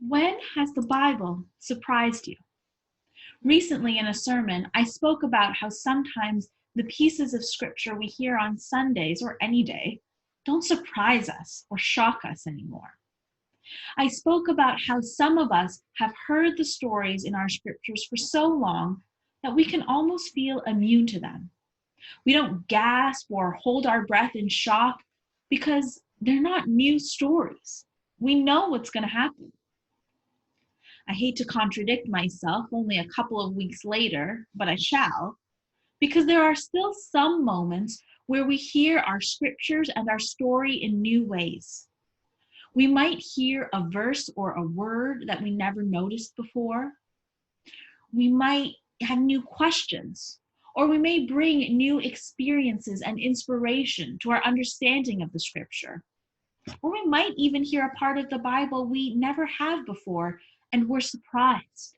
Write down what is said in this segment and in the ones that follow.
When has the Bible surprised you? Recently in a sermon, I spoke about how sometimes the pieces of scripture we hear on Sundays or any day don't surprise us or shock us anymore. I spoke about how some of us have heard the stories in our scriptures for so long that we can almost feel immune to them. We don't gasp or hold our breath in shock because they're not new stories. We know what's going to happen. I hate to contradict myself only a couple of weeks later, but I shall, because there are still some moments where we hear our scriptures and our story in new ways. We might hear a verse or a word that we never noticed before. We might have new questions, or we may bring new experiences and inspiration to our understanding of the scripture. Or we might even hear a part of the Bible we never have before and we're surprised.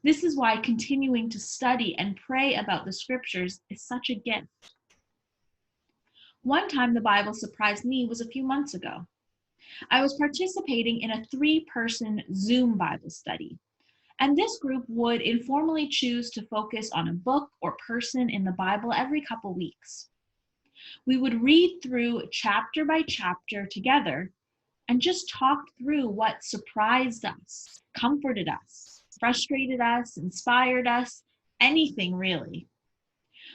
This is why continuing to study and pray about the scriptures is such a gift. One time the Bible surprised me was a few months ago. I was participating in a 3-person Zoom Bible study, and this group would informally choose to focus on a book or person in the Bible every couple weeks. We would read through chapter by chapter together and just talked through what surprised us, comforted us, frustrated us, inspired us, anything really.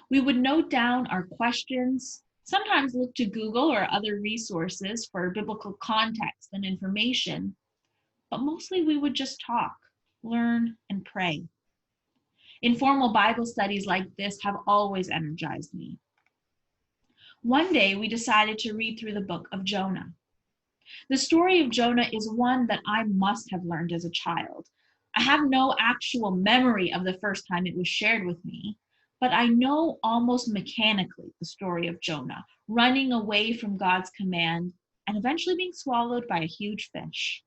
We would note down our questions, sometimes look to Google or other resources for biblical context and information, but mostly we would just talk, learn, and pray. Informal Bible studies like this have always energized me. One day we decided to read through the book of Jonah. The story of Jonah is one that I must have learned as a child. I have no actual memory of the first time it was shared with me, but I know almost mechanically the story of Jonah, running away from God's command and eventually being swallowed by a huge fish.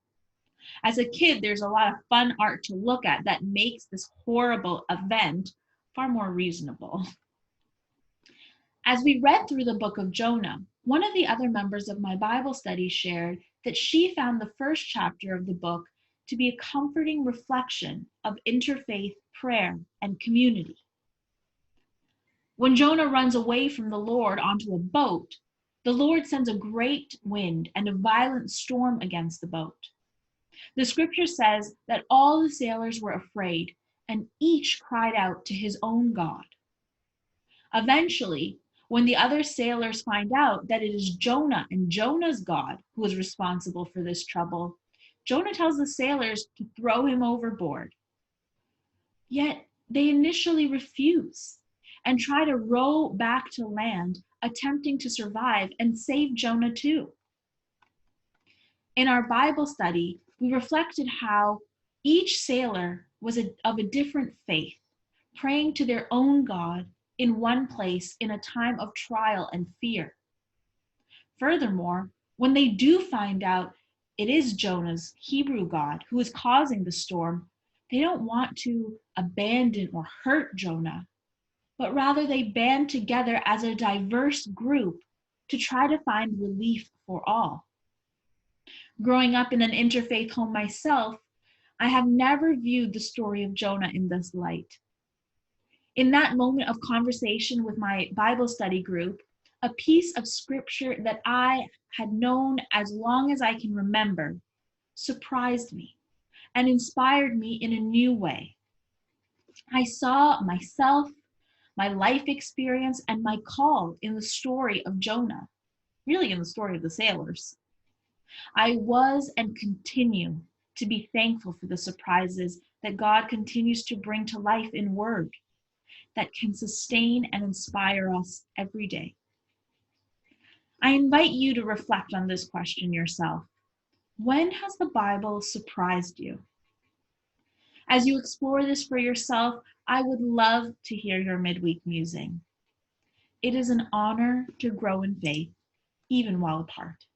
As a kid, there's a lot of fun art to look at that makes this horrible event far more reasonable. As we read through the book of Jonah, one of the other members of my Bible study shared that she found the first chapter of the book to be a comforting reflection of interfaith prayer and community. When Jonah runs away from the Lord onto a boat, the Lord sends a great wind and a violent storm against the boat. The scripture says that all the sailors were afraid and each cried out to his own God. Eventually, when the other sailors find out that it is Jonah and Jonah's God who is responsible for this trouble, Jonah tells the sailors to throw him overboard. Yet they initially refuse and try to row back to land, attempting to survive and save Jonah too. In our Bible study, we reflected how each sailor was of a different faith, praying to their own God in one place in a time of trial and fear. Furthermore, when they do find out it is Jonah's Hebrew God who is causing the storm, they don't want to abandon or hurt Jonah, but rather they band together as a diverse group to try to find relief for all. Growing up in an interfaith home myself, I have never viewed the story of Jonah in this light. In that moment of conversation with my Bible study group, a piece of scripture that I had known as long as I can remember surprised me and inspired me in a new way. I saw myself, my life experience, and my call in the story of Jonah, really in the story of the sailors. I was and continue to be thankful for the surprises that God continues to bring to life in word that can sustain and inspire us every day. I invite you to reflect on this question yourself. When has the Bible surprised you? As you explore this for yourself, I would love to hear your midweek musing. It is an honor to grow in faith, even while apart.